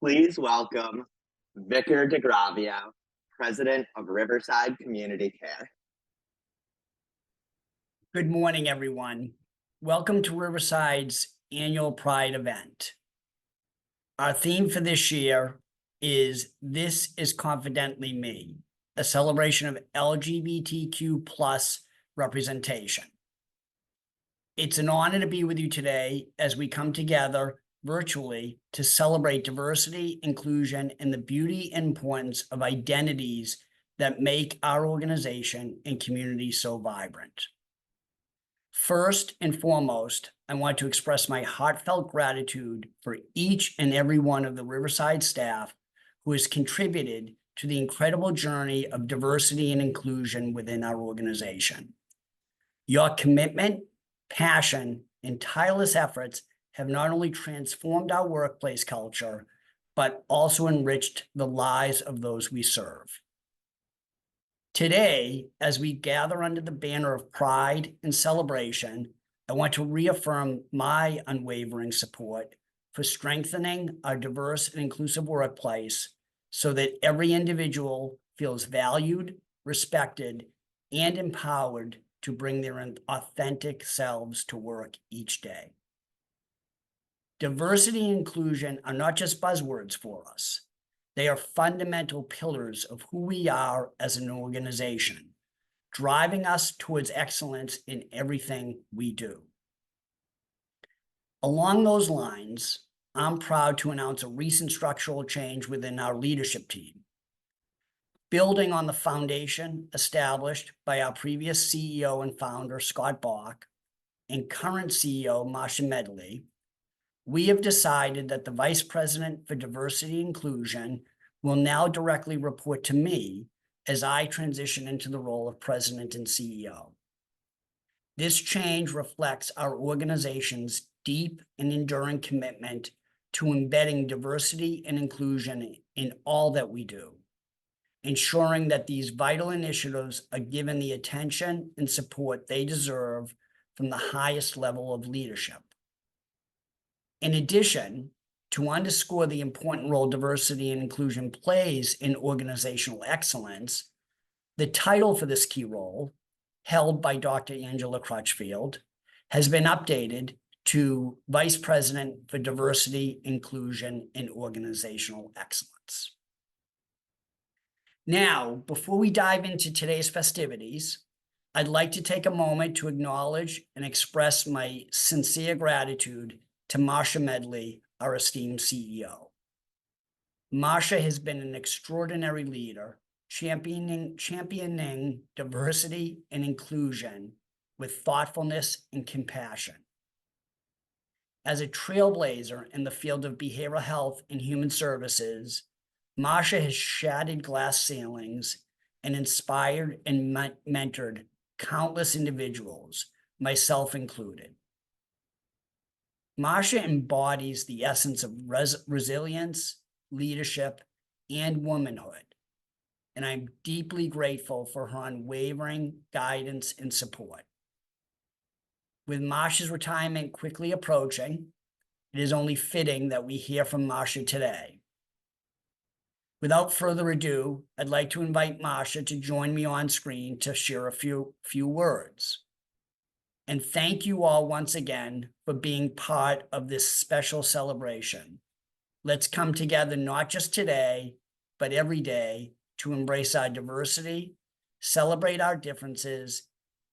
Please welcome Vicar DeGravia, President of Riverside Community Care. Good morning, everyone. Welcome to Riverside's annual Pride event. Our theme for this year is This is Confidently Me, a celebration of LGBTQ plus representation. It's an honor to be with you today as we come together virtually to celebrate diversity, inclusion, and the beauty and importance of identities that make our organization and community so vibrant. First and foremost, I want to express my heartfelt gratitude for each and every one of the Riverside staff who has contributed to the incredible journey of diversity and inclusion within our organization. Your commitment, passion, and tireless efforts have not only transformed our workplace culture, but also enriched the lives of those we serve. Today, as we gather under the banner of pride and celebration, I want to reaffirm my unwavering support for strengthening our diverse and inclusive workplace so that every individual feels valued, respected, and empowered to bring their authentic selves to work each day. Diversity and inclusion are not just buzzwords for us. They are fundamental pillars of who we are as an organization, driving us towards excellence in everything we do. Along those lines, I'm proud to announce a recent structural change within our leadership team. Building on the foundation established by our previous CEO and founder, Scott Bach, and current CEO, Marsha Medley, we have decided that the Vice President for Diversity and Inclusion will now directly report to me as I transition into the role of President and CEO. This change reflects our organization's deep and enduring commitment to embedding diversity and inclusion in all that we do, ensuring that these vital initiatives are given the attention and support they deserve from the highest level of leadership. In addition, to underscore the important role diversity and inclusion plays in organizational excellence, the title for this key role, held by Dr. Angela Crutchfield, has been updated to Vice President for Diversity, Inclusion, and Organizational Excellence. Now, before we dive into today's festivities, I'd like to take a moment to acknowledge and express my sincere gratitude to Marsha Medley, our esteemed CEO. Marsha has been an extraordinary leader, championing diversity and inclusion with thoughtfulness and compassion. As a trailblazer in the field of behavioral health and human services, Marsha has shattered glass ceilings and inspired and mentored countless individuals, myself included. Marsha embodies the essence of resilience, leadership, and womanhood, and I'm deeply grateful for her unwavering guidance and support. With Marsha's retirement quickly approaching, it is only fitting that we hear from Marsha today. Without further ado, I'd like to invite Marsha to join me on screen to share a few words. And thank you all once again for being part of this special celebration. Let's come together not just today, but every day to embrace our diversity, celebrate our differences,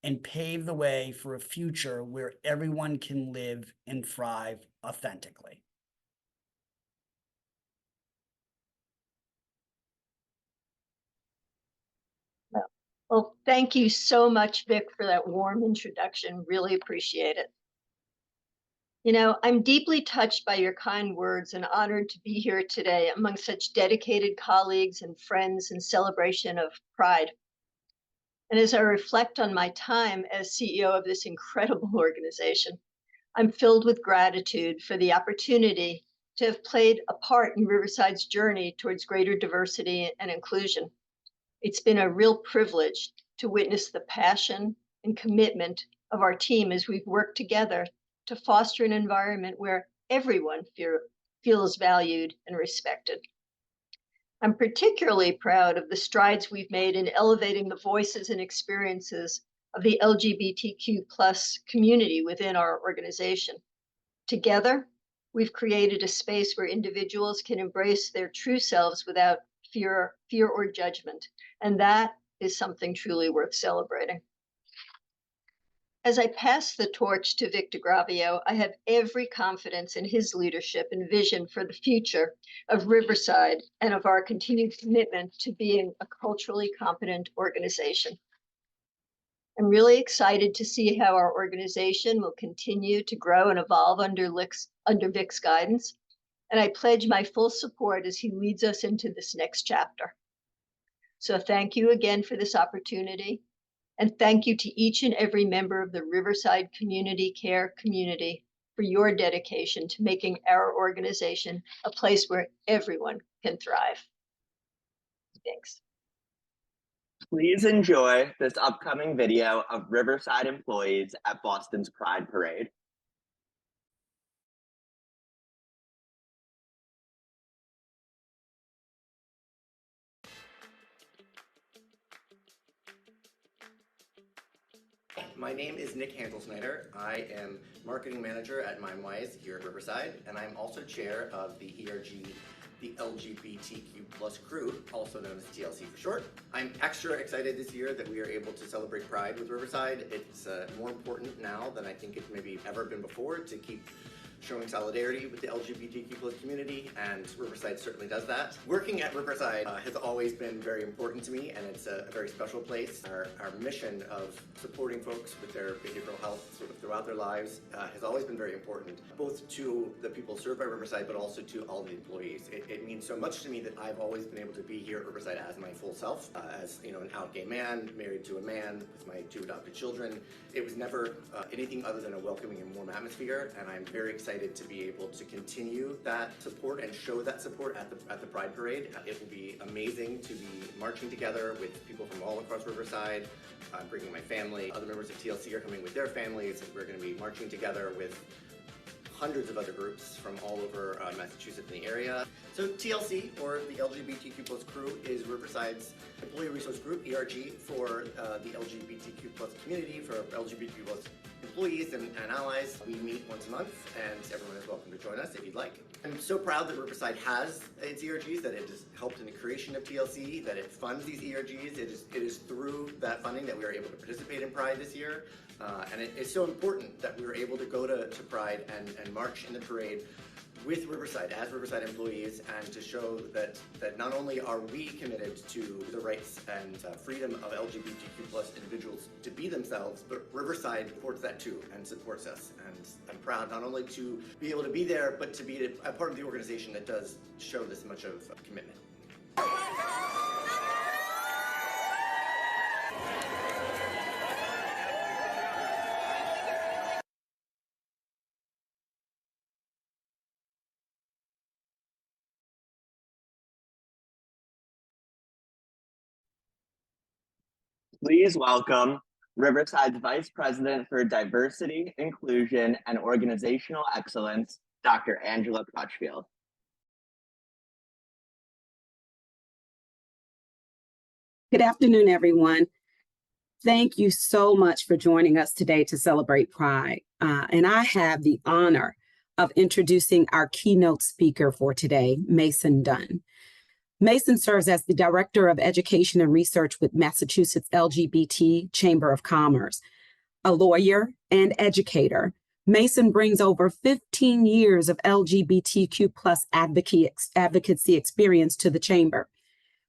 and pave the way for a future where everyone can live and thrive authentically. Well, thank you so much, Vic, for that warm introduction. Really appreciate it. You know, I'm deeply touched by your kind words and honored to be here today among such dedicated colleagues and friends in celebration of Pride. And as I reflect on my time as CEO of this incredible organization, I'm filled with gratitude for the opportunity to have played a part in Riverside's journey towards greater diversity and inclusion. It's been a real privilege to witness the passion and commitment of our team as we've worked together to foster an environment where everyone feels valued and respected. I'm particularly proud of the strides we've made in elevating the voices and experiences of the LGBTQ community within our organization. Together, we've created a space where individuals can embrace their true selves without fear or judgment, and that is something truly worth celebrating. As I pass the torch to Victor Gravio, I have every confidence in his leadership and vision for the future of Riverside and of our continued commitment to being a culturally competent organization. I'm really excited to see how our organization will continue to grow and evolve under Vic's guidance, and I pledge my full support as he leads us into this next chapter. So thank you again for this opportunity. And thank you to each and every member of the Riverside Community Care community for your dedication to making our organization a place where everyone can thrive. Thanks. Please enjoy this upcoming video of Riverside employees at Boston's Pride Parade. My name is Nick Hansel-Snyder. I am marketing manager at MindWise here at Riverside, and I'm also chair of the ERG, the LGBTQ+ crew, also known as TLC for short. I'm extra excited this year that we are able to celebrate Pride with Riverside. It's more important now than I think it's maybe ever been before to keep showing solidarity with the LGBTQ+ community, and Riverside certainly does that. Working at Riverside has always been very important to me, and it's a very special place. Our mission of supporting folks with their behavioral health sort of throughout their lives has always been very important, both to the people served by Riverside, but also to all the employees. It means so much to me that I've always been able to be here at Riverside as my full self, as an out gay man, married to a man with my 2 adopted children. It was never anything other than a welcoming and warm atmosphere, and I'm very excited to be able to continue that support and show that support at the Pride Parade. It will be amazing to be marching together with people from all across Riverside. I'm bringing my family. Other members of TLC are coming with their families. We're going to be marching together with hundreds of other groups from all over Massachusetts and the area. So TLC, or the LGBTQ+ crew, is Riverside's employee resource group, ERG, for the LGBTQ+ community, for LGBTQ+ employees and allies. We meet once a month, and everyone is welcome to join us if you'd like. I'm so proud that Riverside has its ERGs, that it has helped in the creation of TLC, that it funds these ERGs. It is through that funding that we are able to participate in Pride this year. And it's so important that we were able to go to Pride and march in the parade with Riverside as Riverside employees, and to show that not only are we committed to the rights and freedom of LGBTQ+ individuals to be themselves, but Riverside supports that too and supports us. And I'm proud not only to be able to be there, but to be a part of the organization that does show this much of commitment. Please welcome Riverside's Vice President for Diversity, Inclusion, and Organizational Excellence, Dr. Angela Crutchfield. Good afternoon, everyone. Thank you so much for joining us today to celebrate Pride. And I have the honor of introducing our keynote speaker for today, Mason Dunn. Mason serves as the Director of Education and Research with Massachusetts LGBT Chamber of Commerce. A lawyer and educator, Mason brings over 15 years of LGBTQ+ advocacy experience to the Chamber.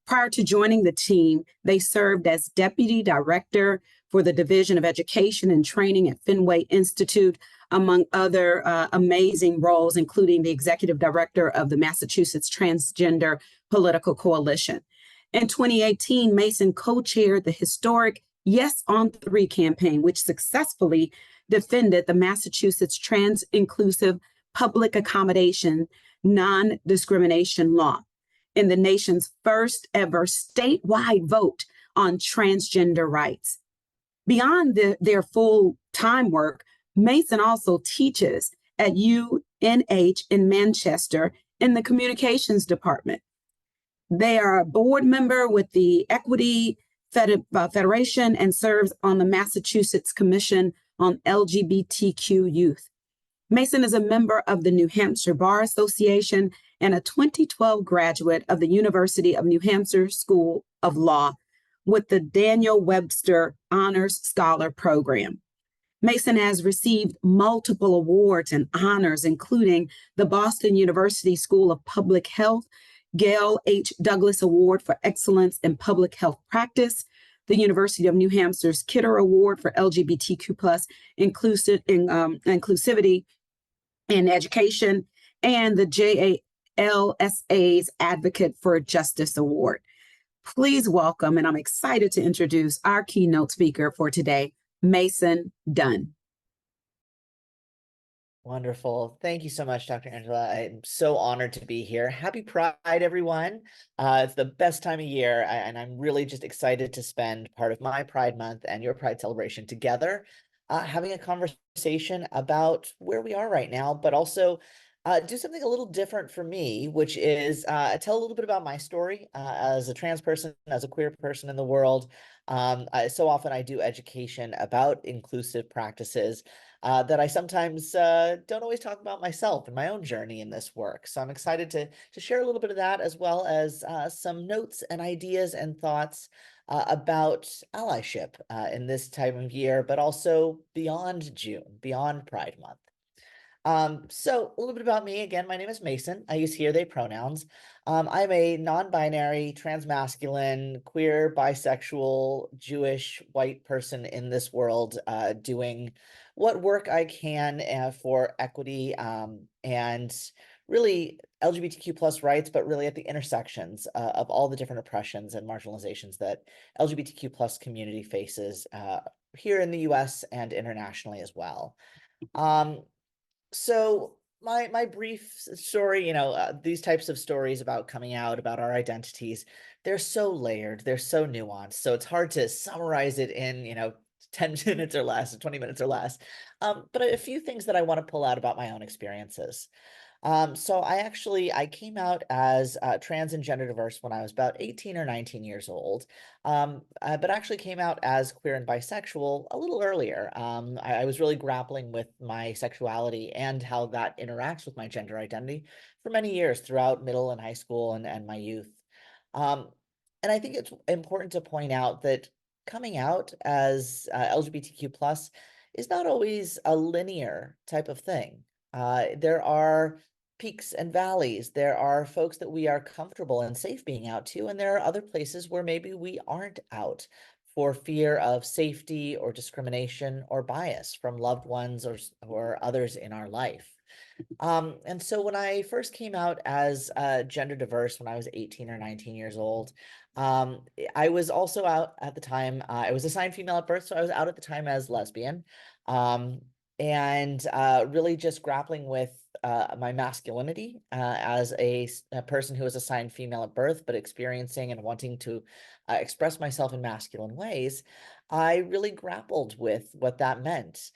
Prior to joining the team, they served as Deputy Director for the Division of Education and Training at Fenway Institute, among other amazing roles, including the Executive Director of the Massachusetts Transgender Political Coalition. In 2018, Mason co-chaired the historic Yes on 3 campaign, which successfully defended the Massachusetts Trans-Inclusive Public Accommodation Non-Discrimination Law in the nation's first ever statewide vote on transgender rights. Beyond their full-time work, Mason also teaches at UNH in Manchester in the communications department. They are a board member with the Equity Federation and serves on the Massachusetts Commission on LGBTQ Youth. Mason is a member of the New Hampshire Bar Association and a 2012 graduate of the University of New Hampshire School of Law with the Daniel Webster Honors Scholar Program. Mason has received multiple awards and honors, including the Boston University School of Public Health, Gail H. Douglas Award for Excellence in Public Health Practice, the University of New Hampshire's Kidder Award for LGBTQ plus inclusivity in education, and the JALSA's Advocate for Justice Award. Please welcome, and I'm excited to introduce our keynote speaker for today, Mason Dunn. Wonderful. Thank you so much, Dr. Angela. I'm so honored to be here. Happy Pride, everyone. It's the best time of year, and I'm really just excited to spend part of my Pride Month and your Pride celebration together, having a conversation about where we are right now, but also do something a little different for me, which is tell a little bit about my story as a trans person, as a queer person in the world. So often I do education about inclusive practices that I sometimes don't always talk about myself and my own journey in this work. So I'm excited to share a little bit of that, as well as some notes and ideas and thoughts about allyship in this time of year, but also beyond June, beyond Pride Month. So a little bit about me. Again, my name is Mason. I use he, they pronouns. I'm a non-binary, transmasculine, queer, bisexual, Jewish, white person in this world, doing what work I can for equity and really LGBTQ plus rights, but really at the intersections of all the different oppressions and marginalizations that LGBTQ plus community faces here in the US and internationally as well. So my brief story, these types of stories about coming out, about our identities, they're so layered, they're so nuanced. So it's hard to summarize it in, 10 minutes or less, 20 minutes or less. But a few things that I want to pull out about my own experiences. So I came out as trans and gender diverse when I was about 18 or 19 years old, but actually came out as queer and bisexual a little earlier. I was really grappling with my sexuality and how that interacts with my gender identity for many years throughout middle and high school and my youth. And I think it's important to point out that coming out as LGBTQ plus is not always a linear type of thing. There are peaks and valleys. There are folks that we are comfortable and safe being out to, and there are other places where maybe we aren't out for fear of safety or discrimination or bias from loved ones or others in our life. And so when I first came out as gender diverse when I was 18 or 19 years old, I was also out at the time, I was assigned female at birth, so I was out at the time as lesbian. And really just grappling with my masculinity as a person who was assigned female at birth, but experiencing and wanting to express myself in masculine ways, I really grappled with what that meant.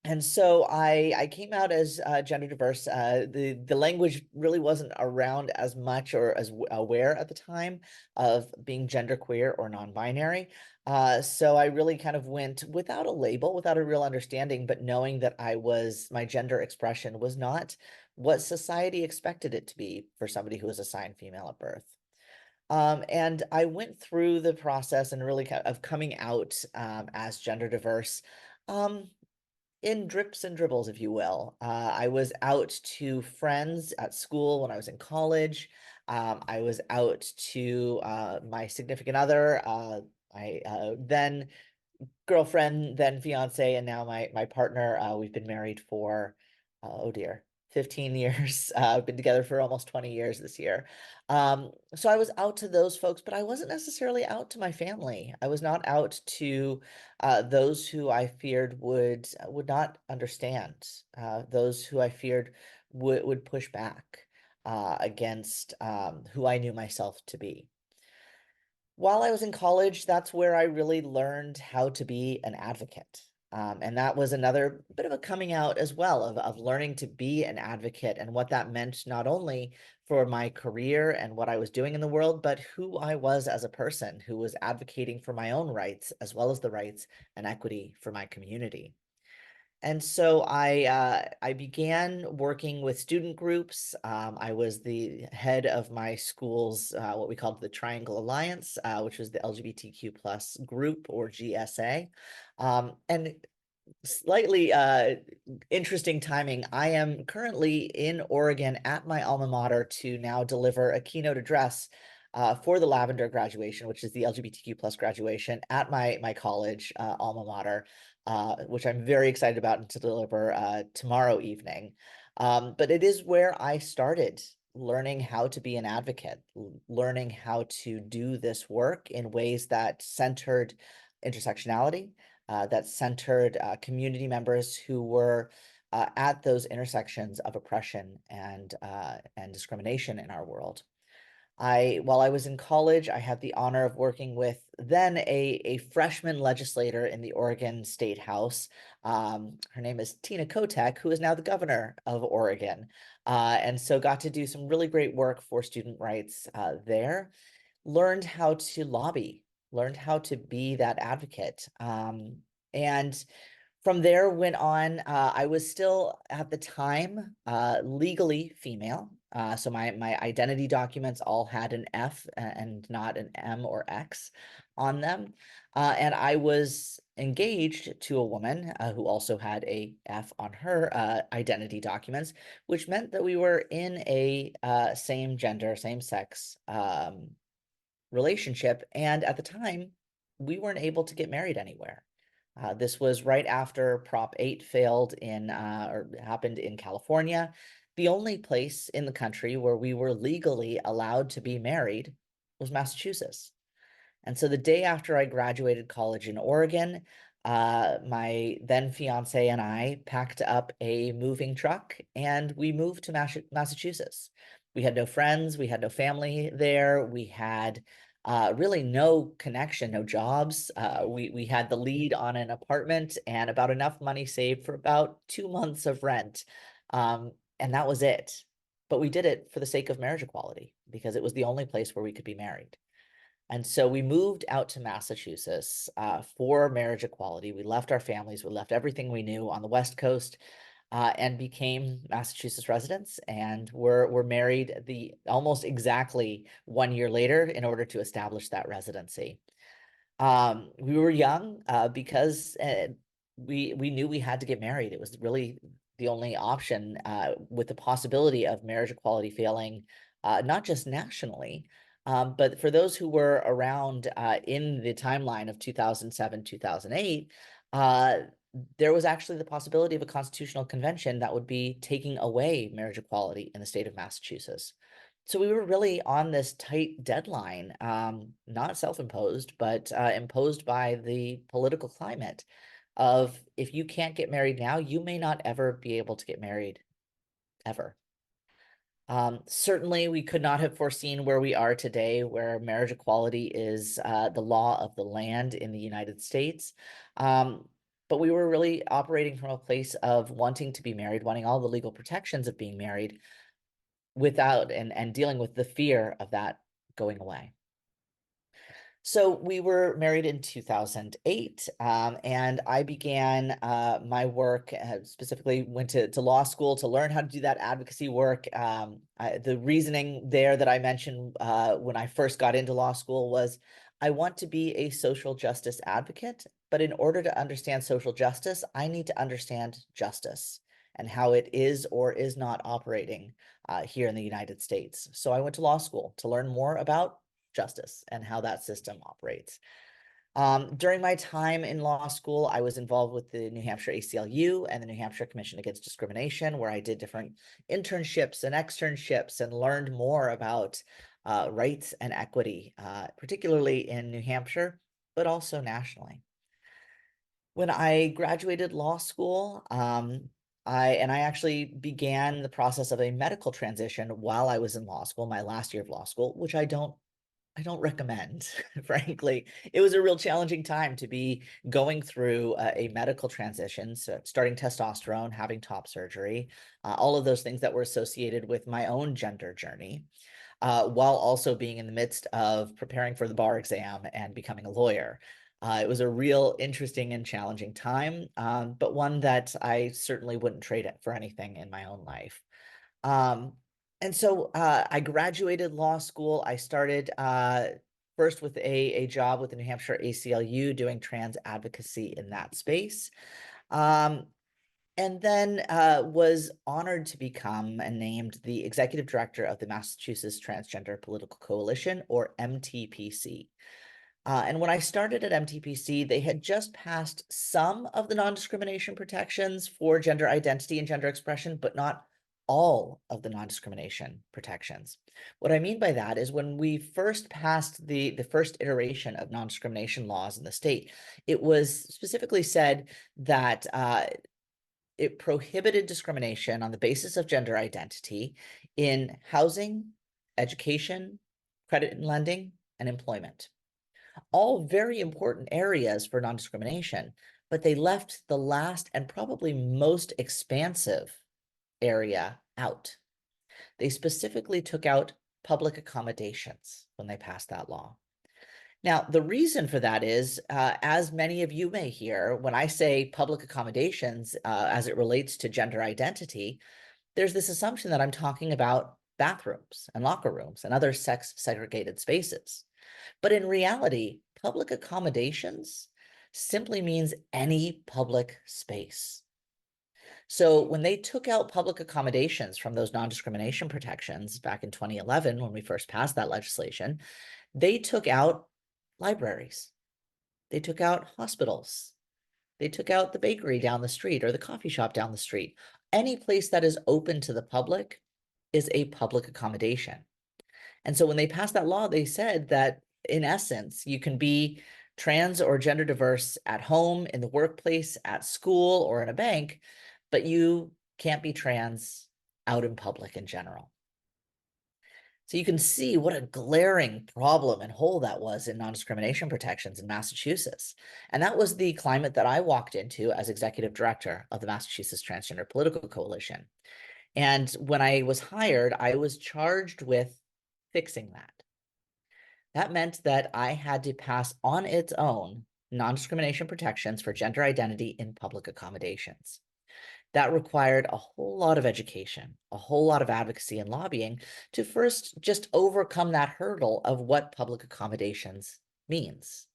And so I came out as gender diverse. The language really wasn't around as much or as aware at the time of being genderqueer or non-binary. So I really kind of went without a label, without a real understanding, but knowing that my gender expression was not what society expected it to be for somebody who was assigned female at birth. And I went through the process and really kind of coming out as gender diverse. In drips and dribbles, if you will. I was out to friends at school when I was in college. I was out to my significant other, my then girlfriend, then fiance, and now my partner. We've been married for, oh dear, 15 years. We've been together for almost 20 years this year. So I was out to those folks, but I wasn't necessarily out to my family. I was not out to those who I feared would not understand, those who I feared would push back against who I knew myself to be. While I was in college, that's where I really learned how to be an advocate. And that was another bit of a coming out as well of learning to be an advocate and what that meant, not only for my career and what I was doing in the world, but who I was as a person who was advocating for my own rights, as well as the rights and equity for my community. And so I began working with student groups. I was the head of my school's what we called the Triangle Alliance, which was the LGBTQ plus group, or GSA. And slightly interesting timing. I am currently in Oregon at my alma mater to now deliver a keynote address for the Lavender graduation, which is the LGBTQ plus graduation at my college alma mater, which I'm very excited about to deliver tomorrow evening. But it is where I started learning how to be an advocate, learning how to do this work in ways that centered intersectionality, that centered community members who were at those intersections of oppression and discrimination in our world. While I was in college, I had the honor of working with then a freshman legislator in the Oregon State House. Her name is Tina Kotek, who is now the governor of Oregon. And so got to do some really great work for student rights there. Learned how to lobby, learned how to be that advocate. And from there went on, I was still at the time legally female. So my identity documents all had an F and not an M or X on them. And I was engaged to a woman who also had a F on her identity documents, which meant that we were in a same gender, same sex relationship. And at the time, we weren't able to get married anywhere. This was right after Prop 8 failed or happened in California. The only place in the country where we were legally allowed to be married was Massachusetts. And so the day after I graduated college in Oregon, my then fiance and I packed up a moving truck and we moved to Massachusetts. We had no friends, we had no family there, we had really no connection, no jobs. We had the lead on an apartment and about enough money saved for about 2 months of rent. And that was it. But we did it for the sake of marriage equality because it was the only place where we could be married. And so we moved out to Massachusetts for marriage equality. We left our families, we left everything we knew on the West Coast and became Massachusetts residents. And we're married almost exactly 1 year later in order to establish that residency. We were young because we knew we had to get married. It was really the only option with the possibility of marriage equality failing, not just nationally, but for those who were around in the timeline of 2007, 2008, there was actually the possibility of a constitutional convention that would be taking away marriage equality in the state of Massachusetts. So we were really on this tight deadline, not self-imposed, but imposed by the political climate of if you can't get married now, you may not ever be able to get married ever. Certainly, we could not have foreseen where we are today, where marriage equality is the law of the land in the United States. But we were really operating from a place of wanting to be married, wanting all the legal protections of being married without and dealing with the fear of that going away. So we were married in 2008, and I began my work, specifically went to law school to learn how to do that advocacy work. The reasoning there that I mentioned when I first got into law school was I want to be a social justice advocate, but in order to understand social justice, I need to understand justice and how it is or is not operating here in the United States. So I went to law school to learn more about justice and how that system operates. During my time in law school, I was involved with the New Hampshire ACLU and the New Hampshire Commission Against Discrimination, where I did different internships and externships and learned more about rights and equity, particularly in New Hampshire, but also nationally. When I graduated law school, I actually began the process of a medical transition while I was in law school, my last year of law school, which I don't I don't recommend, frankly. It was a real challenging time to be going through a medical transition, so starting testosterone, having top surgery, all of those things that were associated with my own gender journey, while also being in the midst of preparing for the bar exam and becoming a lawyer. It was a real interesting and challenging time, but one that I certainly wouldn't trade it for anything in my own life. And so I graduated law school. I started first with a job with the New Hampshire ACLU doing trans advocacy in that space. And then was honored to become and named the executive director of the Massachusetts Transgender Political Coalition, or MTPC. And when I started at MTPC, they had just passed some of the non-discrimination protections for gender identity and gender expression, but not all of the non-discrimination protections. What I mean by that is when we first passed the first iteration of non-discrimination laws in the state, it was specifically said that it prohibited discrimination on the basis of gender identity in housing, education, credit and lending, and employment. All very important areas for non-discrimination, but they left the last and probably most expansive area out. They specifically took out public accommodations when they passed that law. Now, the reason for that is, as many of you may hear, when I say public accommodations as it relates to gender identity, there's this assumption that I'm talking about bathrooms and locker rooms and other sex segregated spaces. But in reality, public accommodations simply means any public space. So when they took out public accommodations from those non-discrimination protections back in 2011, when we first passed that legislation, they took out libraries. They took out hospitals. They took out the bakery down the street or the coffee shop down the street. Any place that is open to the public is a public accommodation. And so when they passed that law, they said that in essence, you can be trans or gender diverse at home, in the workplace, at school, or in a bank, but you can't be trans out in public in general. So you can see what a glaring problem and hole that was in non-discrimination protections in Massachusetts. And that was the climate that I walked into as executive director of the Massachusetts Transgender Political Coalition. And when I was hired, I was charged with fixing that. That meant that I had to pass on its own non-discrimination protections for gender identity in public accommodations. That required a whole lot of education, a whole lot of advocacy and lobbying to first just overcome that hurdle of what public accommodations means.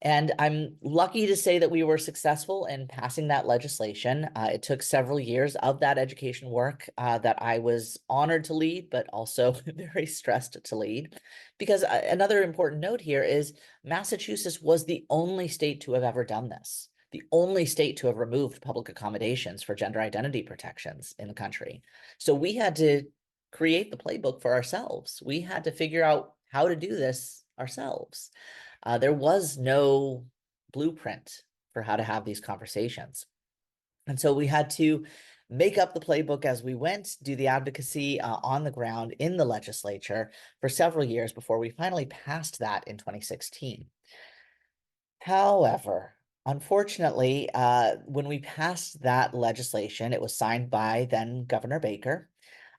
And I'm lucky to say that we were successful in passing that legislation. It took several years of that education work that I was honored to lead, but also very stressed to lead. Because another important note here is Massachusetts was the only state to have ever done this, the only state to have removed public accommodations for gender identity protections in the country. So we had to create the playbook for ourselves. We had to figure out how to do this ourselves. There was no blueprint for how to have these conversations. And so we had to make up the playbook as we went, do the advocacy on the ground in the legislature for several years before we finally passed that in 2016. However, unfortunately, when we passed that legislation, it was signed by then Governor Baker.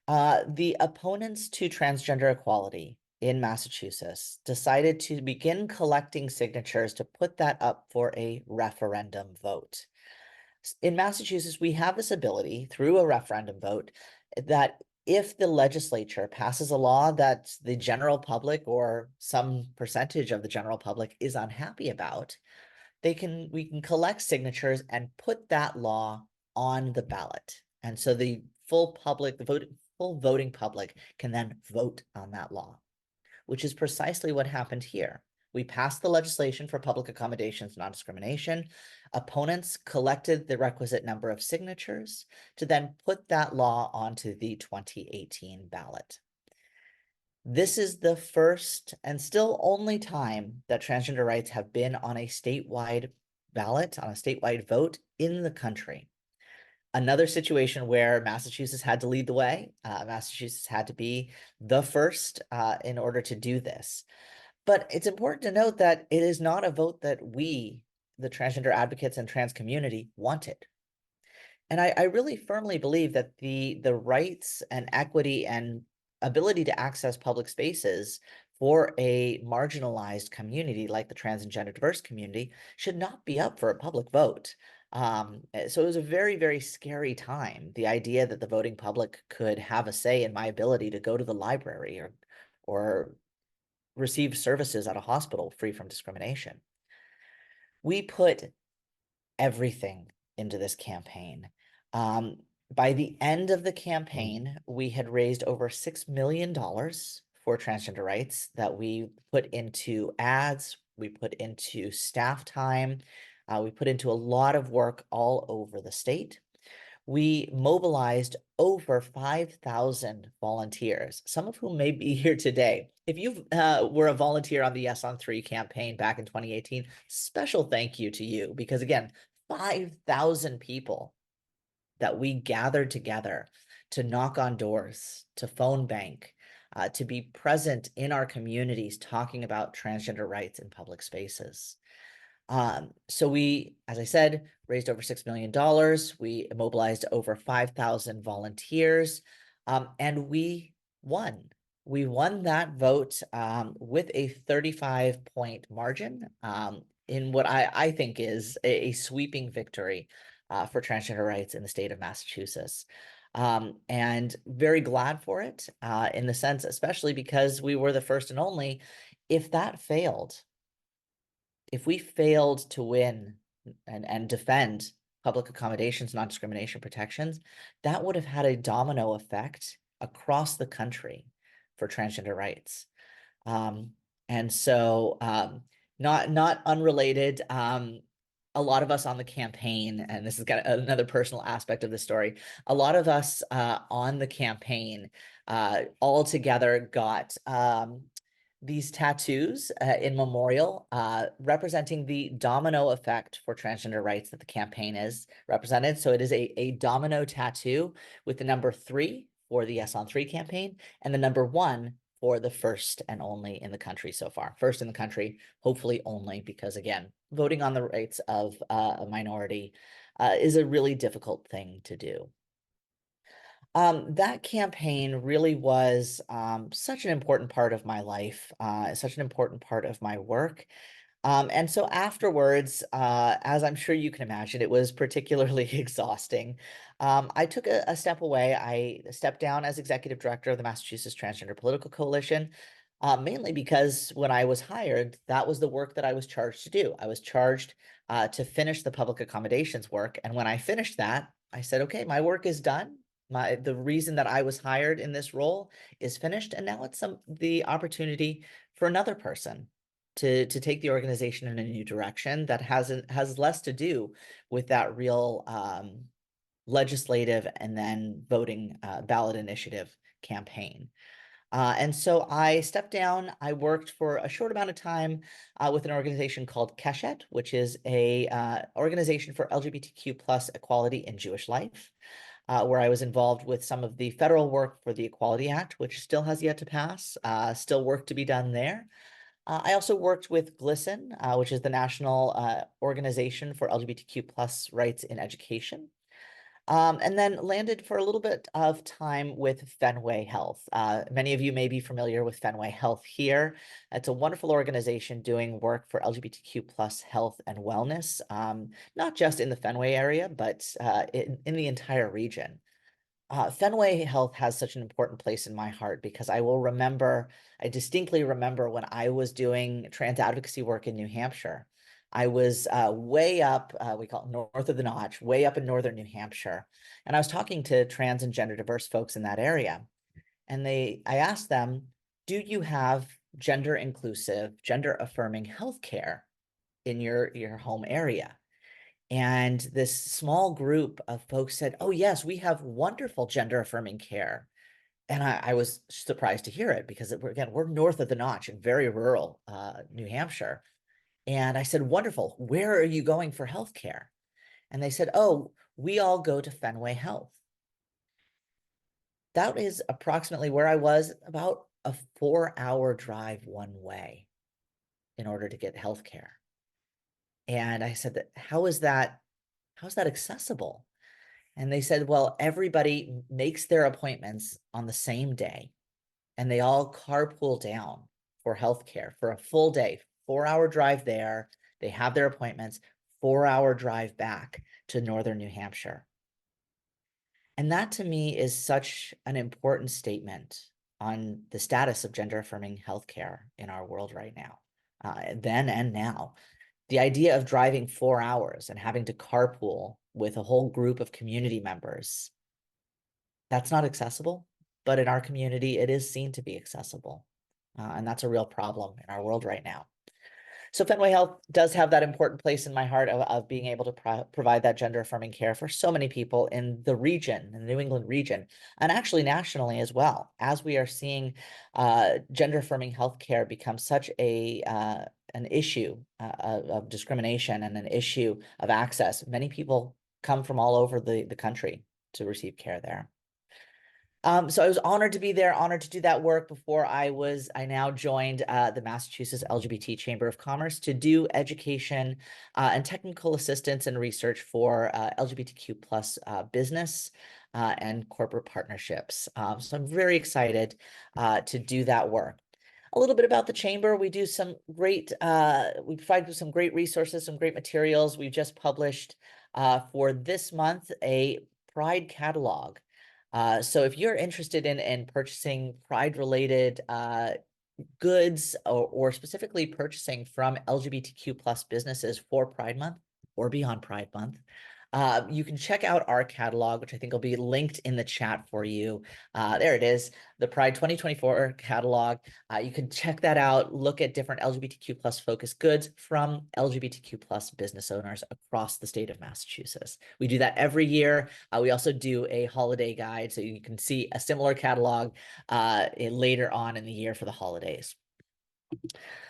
The opponents to transgender equality in Massachusetts decided to begin collecting signatures to put that up for a referendum vote. In Massachusetts, we have this ability through a referendum vote that if the legislature passes a law that the general public or some percentage of the general public is unhappy about, we can collect signatures and put that law on the ballot. And so the full voting public can then vote on that law, which is precisely what happened here. We passed the legislation for public accommodations non-discrimination. Opponents collected the requisite number of signatures to then put that law onto the 2018 ballot. This is the first and still only time that transgender rights have been on a statewide ballot, on a statewide vote in the country. another situation where Massachusetts had to lead the way. Massachusetts had to be the first in order to do this. But it's important to note that it is not a vote that we, the transgender advocates and trans community, wanted. And I really firmly believe that the rights and equity and ability to access public spaces for a marginalized community like the trans and gender diverse community should not be up for a public vote. So it was a very, very scary time. The idea that the voting public could have a say in my ability to go to the library or receive services at a hospital free from discrimination. We put everything into this campaign. By the end of the campaign, we had raised over $6 million for transgender rights that we put into ads, we put into staff time, we put into a lot of work all over the state. We mobilized over 5,000 volunteers, some of whom may be here today. If you were a volunteer on the Yes on 3 campaign back in 2018, special thank you to you, because again, 5,000 people that we gathered together to knock on doors, to phone bank, to be present in our communities talking about transgender rights in public spaces. So we, as I said, raised over $6 million. We mobilized over 5,000 volunteers, and we won. We won that vote with a 35-point margin in what I think is a sweeping victory for transgender rights in the state of Massachusetts. And very glad for it in the sense, especially because we were the first and only. If that failed, if we failed to win and defend public accommodations, non-discrimination protections, that would have had a domino effect across the country for transgender rights. And so not unrelated, a lot of us on the campaign, and this is got another personal aspect of the story, a lot of us on the campaign all together got these tattoos in memorial representing the domino effect for transgender rights that the campaign is represented. So it is a domino tattoo with the number 3 for the Yes on 3 campaign and the number 1 for the first and only in the country so far. First in the country, hopefully only, because again, voting on the rights of a minority is a really difficult thing to do. That campaign really was such an important part of my life, such an important part of my work. And so afterwards, as I'm sure you can imagine, it was particularly exhausting. I took a step away. I stepped down as executive director of the Massachusetts Transgender Political Coalition, mainly because when I was hired, that was the work that I was charged to do. I was charged to finish the public accommodations work. And when I finished that, I said, okay, my work is done. The reason that I was hired in this role is finished, and now it's the opportunity for another person to take the organization in a new direction that has less to do with that real legislative and then voting ballot initiative campaign. And so I stepped down. I worked for a short amount of time with an organization called Keshet, which is a organization for LGBTQ plus equality in Jewish life. Where I was involved with some of the federal work for the Equality Act, which still has yet to pass, still work to be done there. I also worked with GLSEN, which is the National Organization for LGBTQ plus rights in education. And then landed for a little bit of time with Fenway Health. Many of you may be familiar with Fenway Health here. It's a wonderful organization doing work for LGBTQ plus health and wellness, not just in the Fenway area, but in the entire region. Fenway Health has such an important place in my heart because I distinctly remember when I was doing trans advocacy work in New Hampshire. I was way up, we call it north of the Notch, way up in northern New Hampshire. And I was talking to trans and gender diverse folks in that area. And I asked them, do you have gender inclusive, gender affirming healthcare in your home area? And this small group of folks said, oh, yes, we have wonderful gender affirming care. And I was surprised to hear it because we're north of the Notch in very rural New Hampshire. And I said, wonderful. Where are you going for healthcare? And they said, oh, we all go to Fenway Health. That is approximately where I was, about a 4-hour drive one way in order to get healthcare. And I said, how is that accessible? And they said, well, everybody makes their appointments on the same day and they all carpool down for healthcare for a full day, 4-hour drive there. They have their appointments, 4-hour drive back to Northern New Hampshire. And that to me is such an important statement on the status of gender affirming healthcare in our world right now, then and now. The idea of driving 4 hours and having to carpool with a whole group of community members, that's not accessible, but in our community, it is seen to be accessible. And that's a real problem in our world right now. So Fenway Health does have that important place in my heart of being able to provide that gender affirming care for so many people in the region, in the New England region, and actually nationally as well, as we are seeing gender affirming healthcare become such an issue of discrimination and an issue of access. Many people come from all over the country to receive care there. So I was honored to be there, honored to do that work before I now joined the Massachusetts LGBT Chamber of Commerce to do education and technical assistance and research for LGBTQ plus business and corporate partnerships. So I'm very excited to do that work. A little bit about the Chamber. We do some great, we provide some great resources, some great materials. We just published for this month a Pride catalog. So if you're interested in purchasing Pride-related goods or specifically purchasing from LGBTQ plus businesses for Pride Month or beyond Pride Month, you can check out our catalog, which I think will be linked in the chat for you. There it is, the Pride 2024 catalog. You can check that out, look at different LGBTQ plus focused goods from LGBTQ plus business owners across the state of Massachusetts. We do that every year. We also do a holiday guide, so you can see a similar catalog later on in the year for the holidays.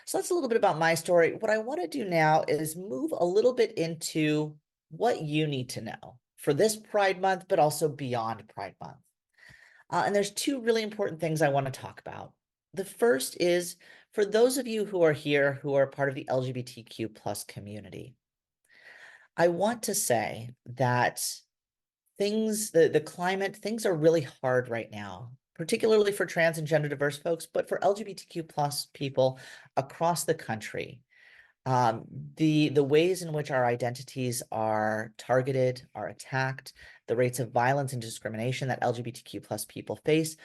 So that's a little bit about my story. What I want to do now is move a little bit into what you need to know for this Pride Month, but also beyond Pride Month. And there's two really important things I want to talk about. The first is for those of you who are here who are part of the LGBTQ plus community. I want to say that the climate, things are really hard right now, particularly for trans and gender diverse folks, but for LGBTQ plus people across the country. The ways in which our identities are targeted, are attacked, the rates of violence and discrimination that LGBTQ plus people face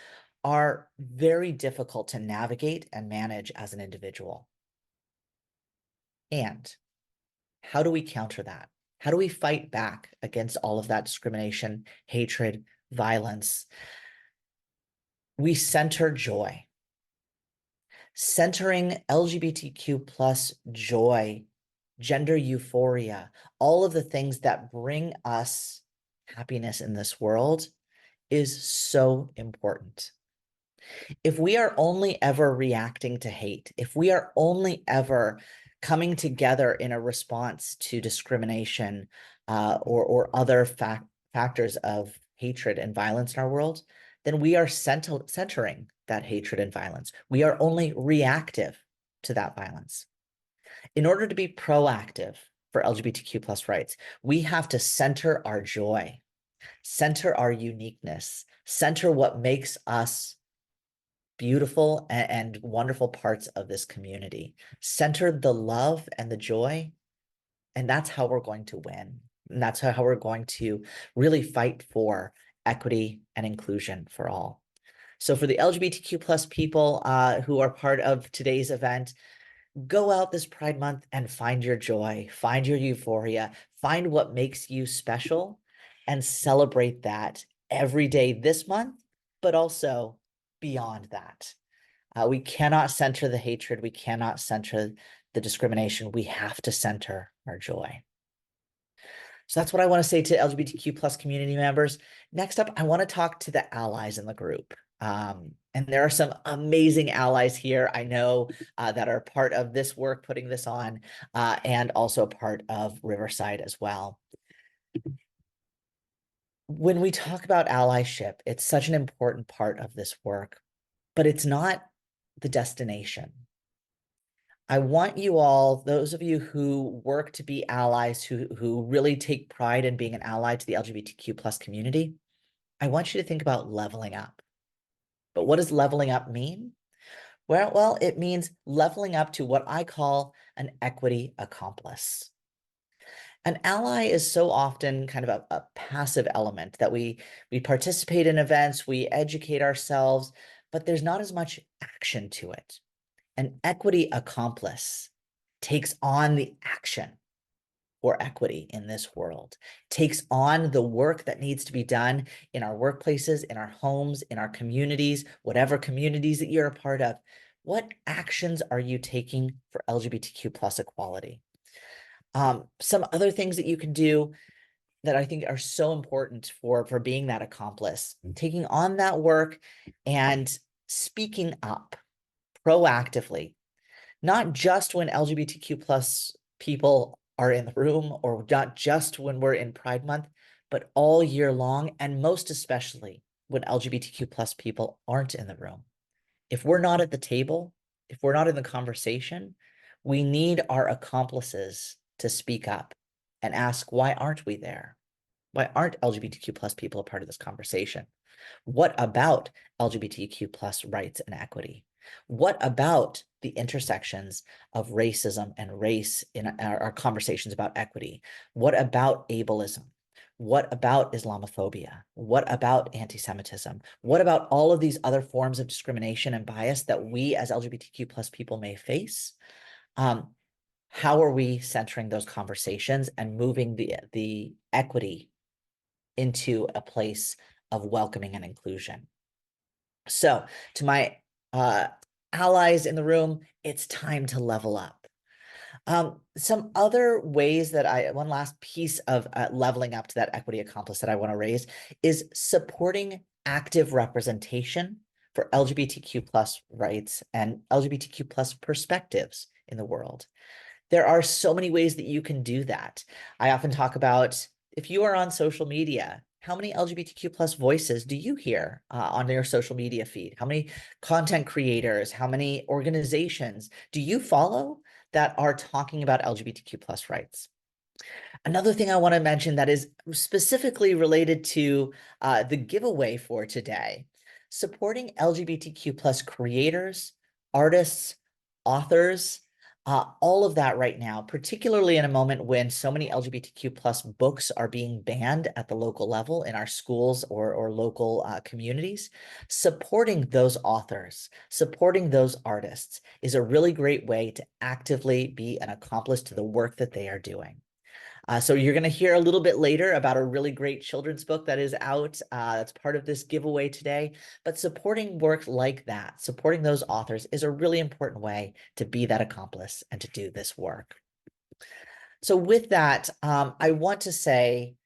are very difficult to navigate and manage as an individual. And how do we counter that? How do we fight back against all of that discrimination, hatred, violence? We center joy. Centering LGBTQ plus joy, gender euphoria, all of the things that bring us happiness in this world is so important. If we are only ever reacting to hate, if we are only ever coming together in a response to discrimination or other factors of hatred and violence in our world, then we are centering that hatred and violence. We are only reactive to that violence. In order to be proactive for LGBTQ plus rights, we have to center our joy, center our uniqueness, center what makes us beautiful and wonderful parts of this community, center the love and the joy, and that's how we're going to win. And that's how we're going to really fight for equity and inclusion for all. So for the LGBTQ plus people who are part of today's event, go out this Pride Month and find your joy, find your euphoria, find what makes you special, and celebrate that every day this month, but also beyond that. We cannot center the hatred. We cannot center the discrimination. We have to center our joy. So that's what I want to say to LGBTQ plus community members. Next up, I want to talk to the allies in the group. And there are some amazing allies here, I know, that are part of this work, putting this on, and also part of Riverside as well. When we talk about allyship, it's such an important part of this work, but it's not the destination. I want you all, those of you who work to be allies, who really take pride in being an ally to the LGBTQ plus community, I want you to think about leveling up. But what does leveling up mean? Well, it means leveling up to what I call an equity accomplice. An ally is so often kind of a passive element that we participate in events, we educate ourselves, but there's not as much action to it. An equity accomplice takes on the action for equity in this world, takes on the work that needs to be done in our workplaces, in our homes, in our communities, whatever communities that you're a part of. What actions are you taking for LGBTQ plus equality? Some other things that you can do that I think are so important for being that accomplice, taking on that work and speaking up proactively, not just when LGBTQ plus people are in the room or not just when we're in Pride Month, but all year long, and most especially when LGBTQ plus people aren't in the room. If we're not at the table, if we're not in the conversation, we need our accomplices to speak up and ask, why aren't we there? Why aren't LGBTQ plus people a part of this conversation? What about LGBTQ plus rights and equity? What about the intersections of racism and race in our conversations about equity? What about ableism? What about Islamophobia? What about anti-Semitism? What about all of these other forms of discrimination and bias that we as LGBTQ plus people may face? How are we centering those conversations and moving the equity into a place of welcoming and inclusion? So to my allies in the room, it's time to level up. Some other ways that one last piece of leveling up to that equity accomplice that I want to raise is supporting active representation for LGBTQ plus rights and LGBTQ plus perspectives in the world. There are so many ways that you can do that. I often talk about, if you are on social media, how many LGBTQ plus voices do you hear on your social media feed? How many content creators, how many organizations do you follow that are talking about LGBTQ plus rights? Another thing I want to mention that is specifically related to the giveaway for today, supporting LGBTQ plus creators, artists, authors, all of that right now, particularly in a moment when so many LGBTQ plus books are being banned at the local level in our schools or local communities. Supporting those authors, supporting those artists is a really great way to actively be an accomplice to the work that they are doing. So you're going to hear a little bit later about a really great children's book that is out. That's part of this giveaway today. But supporting work like that, supporting those authors is a really important way to be that accomplice and to do this work. So with that, I want to say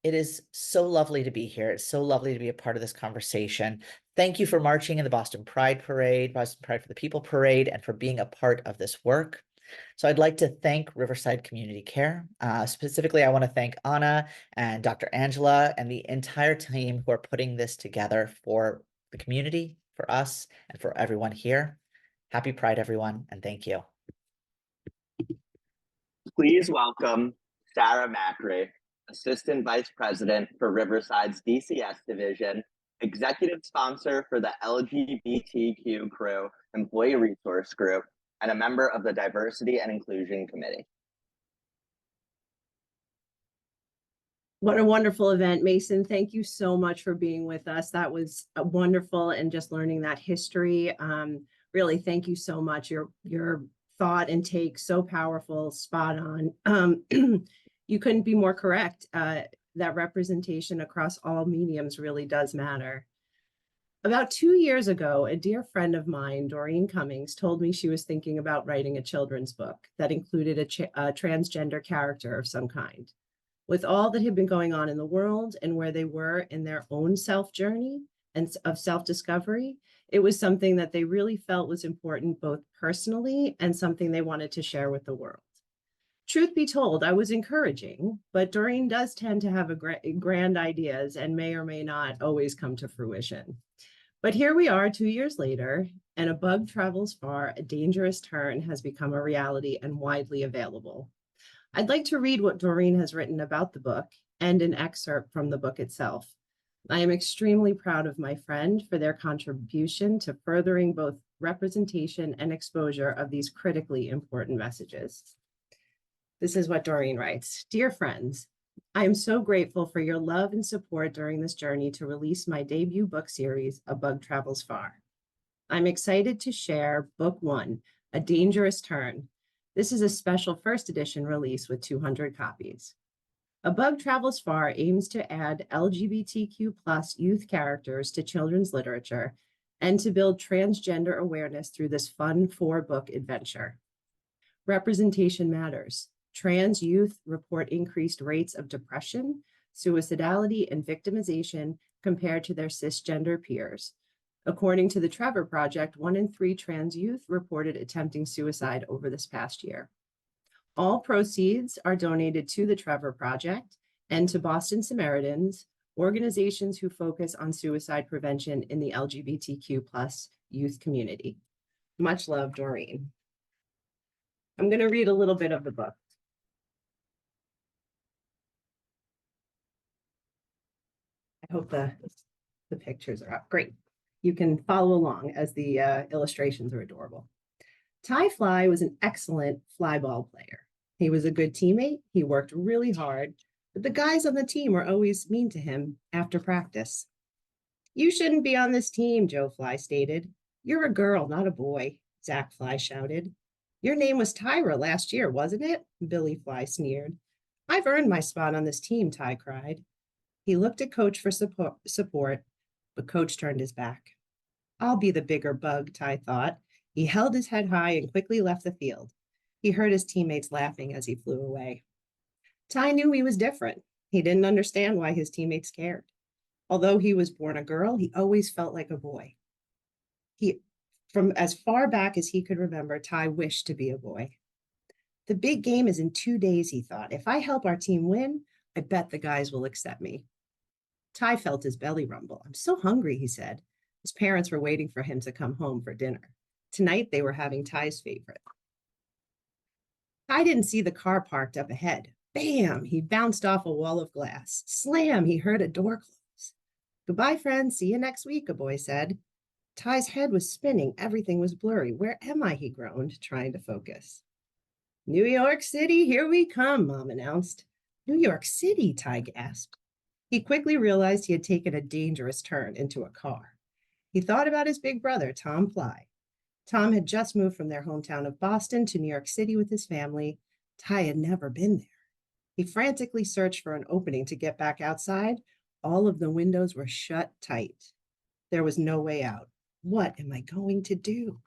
it is so lovely to be here. It's so lovely to be a part of this conversation. Thank you for marching in the Boston Pride Parade, Boston Pride for the People Parade, and for being a part of this work. So I'd like to thank Riverside Community Care. Specifically, I want to thank Anna and Dr. Angela and the entire team who are putting this together for the community, for us, and for everyone here. Happy Pride, everyone, and thank you. Please welcome Sarah Macri, Assistant Vice President for Riverside's DCS Division, Executive Sponsor for the LGBTQ Crew Employee Resource Group, and a member of the Diversity and Inclusion Committee. What a wonderful event, Mason. Thank you so much for being with us. That was wonderful, and just learning that history. Really, thank you so much. Your thought and take, so powerful, spot on. You couldn't be more correct. That representation across all mediums really does matter. About 2 years ago, a dear friend of mine, Doreen Cummings, told me she was thinking about writing a children's book that included a transgender character of some kind. With all that had been going on in the world and where they were in their own self-journey and of self-discovery, it was something that they really felt was important both personally and something they wanted to share with the world. Truth be told, I was encouraging, but Doreen does tend to have grand ideas and may or may not always come to fruition. But here we are 2 years later, and A Bug Travels Far, A Dangerous Turn has become a reality and widely available. I'd like to read what Doreen has written about the book and an excerpt from the book itself. I am extremely proud of my friend for their contribution to furthering both representation and exposure of these critically important messages. This is what Doreen writes. Dear friends, I am so grateful for your love and support during this journey to release my debut book series, A Bug Travels Far. I'm excited to share Book 1, A Dangerous Turn. This is a special first edition release with 200 copies. A Bug Travels Far aims to add LGBTQ+ youth characters to children's literature and to build transgender awareness through this fun 4-book adventure. Representation matters. Trans youth report increased rates of depression, suicidality, and victimization compared to their cisgender peers. According to the Trevor Project, 1 in 3 trans youth reported attempting suicide over this past year. All proceeds are donated to the Trevor Project and to Boston Samaritans, organizations who focus on suicide prevention in the LGBTQ+ youth community. Much love, Doreen. I'm going to read a little bit of the book. I hope the pictures are up. Great. You can follow along as the illustrations are adorable. Ty Fly was an excellent fly ball player. He was a good teammate. He worked really hard, but the guys on the team were always mean to him after practice. You shouldn't be on this team, Joe Fly stated. You're a girl, not a boy, Zach Fly shouted. Your name was Tyra last year, wasn't it? Billy Fly sneered. I've earned my spot on this team, Ty cried. He looked at Coach for support, but Coach turned his back. I'll be the bigger bug, Ty thought. He held his head high and quickly left the field. He heard his teammates laughing as he flew away. Ty knew he was different. He didn't understand why his teammates cared. Although he was born a girl, he always felt like a boy. From as far back as he could remember, Ty wished to be a boy. The big game is in 2 days, he thought. If I help our team win, I bet the guys will accept me. Ty felt his belly rumble. I'm so hungry, he said. His parents were waiting for him to come home for dinner. Tonight, they were having Ty's favorite. Ty didn't see the car parked up ahead. Bam! He bounced off a wall of glass. Slam! He heard a door close. Goodbye, friends. See you next week, a boy said. Ty's head was spinning. Everything was blurry. Where am I? He groaned, trying to focus. New York City, here we come, Mom announced. New York City, Ty gasped. He quickly realized he had taken a dangerous turn into a car. He thought about his big brother, Tom Fly. Tom had just moved from their hometown of Boston to New York City with his family. Ty had never been there. He frantically searched for an opening to get back outside. All of the windows were shut tight. There was no way out. What am I going to do?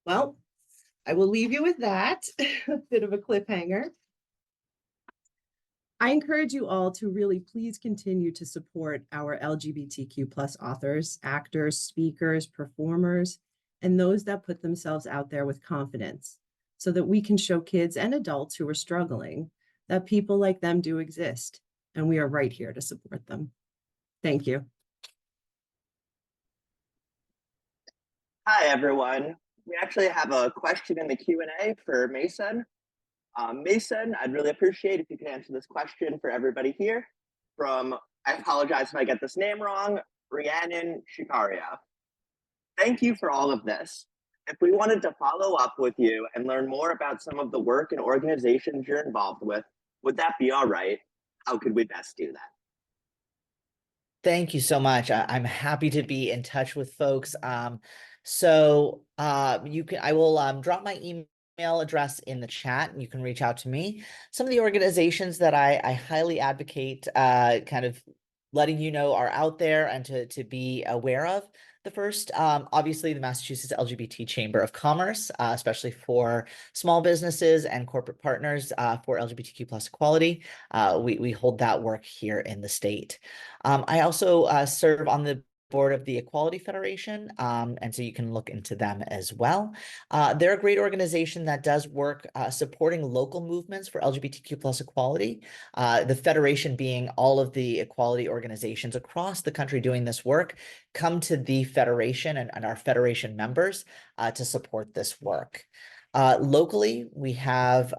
Well, I will leave you with that, a bit of a cliffhanger. I encourage you all to really please continue to support our LGBTQ+ authors, actors, speakers, performers, and those that put themselves out there with confidence so that we can show kids and adults who are struggling that people like them do exist, and we are right here to support them. Thank you. Hi, everyone. We actually have a question in the Q&A for Mason. Mason, I'd really appreciate if you could answer this question for everybody here from, I apologize if I get this name wrong, Rhiannon Shikaria. Thank you for all of this. If we wanted to follow up with you and learn more about some of the work and organizations you're involved with, would that be all right? How could we best do that? Thank you so much. I'm happy to be in touch with folks. I will drop my email address in the chat and you can reach out to me. Some of the organizations that I highly advocate kind of letting you know are out there and to be aware of. The first, obviously, the Massachusetts LGBT Chamber of Commerce, especially for small businesses and corporate partners for LGBTQ+ equality. We hold that work here in the state. I also serve on the board of the Equality Federation, and so you can look into them as well. They're a great organization that does work supporting local movements for LGBTQ plus equality. The Federation being all of the equality organizations across the country doing this work come to the Federation and our Federation members to support this work. Locally, we have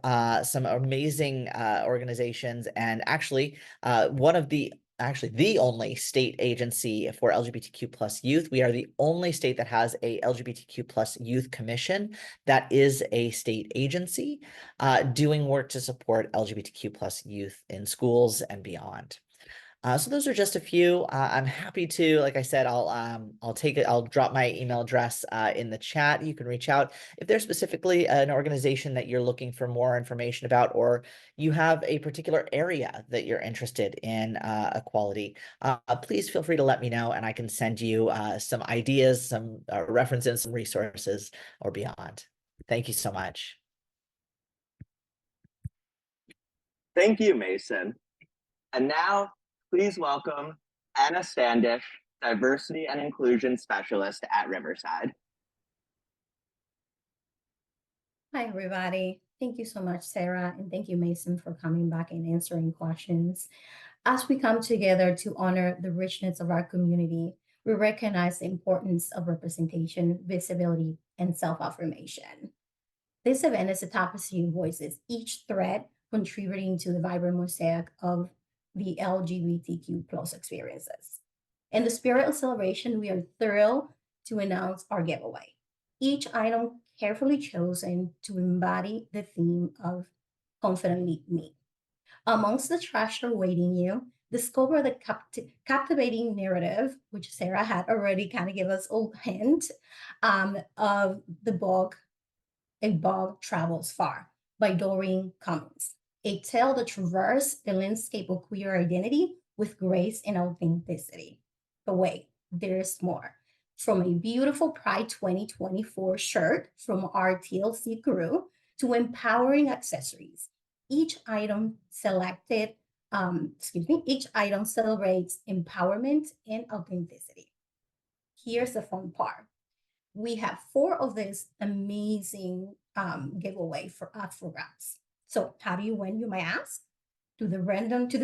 some amazing organizations, and actually the only state agency for LGBTQ plus youth. We are the only state that has a LGBTQ plus youth commission that is a state agency doing work to support LGBTQ plus youth in schools and beyond. So those are just a few. I'm happy to, like I said, I'll drop my email address in the chat. You can reach out if there's specifically an organization that you're looking for more information about, or you have a particular area that you're interested in equality. Please feel free to let me know, and I can send you some ideas, some references, some resources, or beyond. Thank you so much. Thank you, Mason. And now, please welcome Anna Standish, Diversity and Inclusion Specialist at Riverside. Hi, everybody. Thank you so much, Sarah, and thank you, Mason, for coming back and answering questions. As we come together to honor the richness of our community, we recognize the importance of representation, visibility, and self-affirmation. This event is a tapestry of voices, each thread contributing to the vibrant mosaic of the LGBTQ plus experiences. In the spirit of celebration, we are thrilled to announce our giveaway. Each item carefully chosen to embody the theme of Confidently Me. Amongst the treasure awaiting you, discover the captivating narrative, which Sarah had already kind of given us a hint of the book, A Bog Travels Far by Doreen Cummings. A tale that traverses the landscape of queer identity with grace and authenticity. But wait, there's more. From a beautiful Pride 2024 shirt from our TLC crew to empowering accessories, each item celebrates empowerment and authenticity. Here's the fun part. We have 4 of these amazing giveaway for grabs. So how do you win, you might ask? To the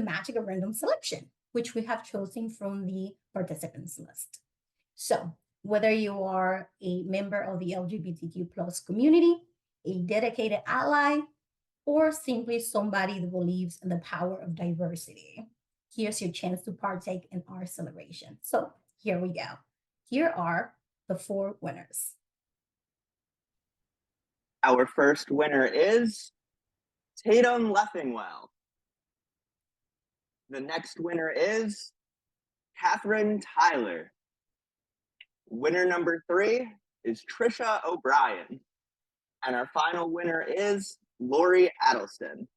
magic of random selection, which we have chosen from the participants list. So whether you are a member of the LGBTQ plus community, a dedicated ally, or simply somebody that believes in the power of diversity, here's your chance to partake in our celebration. So here we go. Here are the 4 winners. Our first winner is Tatum Leffingwell. The next winner is Catherine Tyler. Winner number 3 is Trisha O'Brien. And our final winner is Lori Addleston.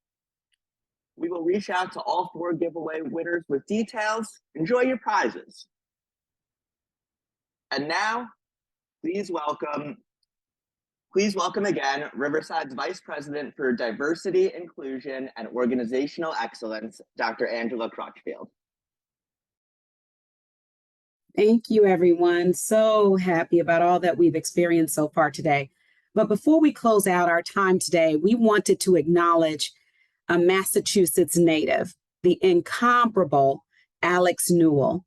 We will reach out to all 4 giveaway winners with details. Enjoy your prizes. And now, please welcome again Riverside's Vice President for Diversity, Inclusion, and Organizational Excellence, Dr. Angela Crutchfield. Thank you, everyone. So happy about all that we've experienced so far today. But before we close out our time today, we wanted to acknowledge a Massachusetts native, the incomparable Alex Newell.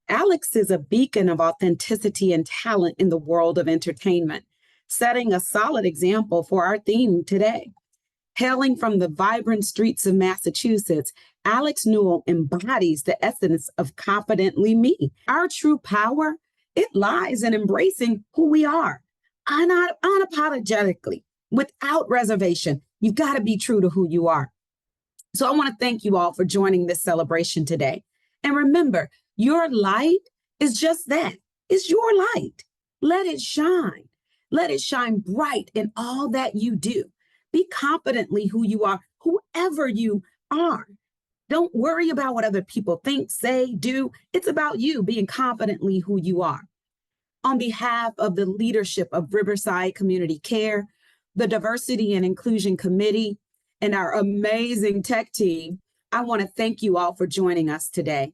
Alex is a beacon of authenticity and talent in the world of entertainment, setting a solid example for our theme today. Hailing from the vibrant streets of Massachusetts, Alex Newell embodies the essence of Confidently Me. Our true power, it lies in embracing who we are, unapologetically, without reservation. You've got to be true to who you are. So I want to thank you all for joining this celebration today. And remember, your light is just that. It's your light. Let it shine. Let it shine bright in all that you do. Be confidently who you are, whoever you are. Don't worry about what other people think, say, do. It's about you being confidently who you are. On behalf of the leadership of Riverside Community Care, the Diversity and Inclusion Committee, and our amazing tech team, I want to thank you all for joining us today.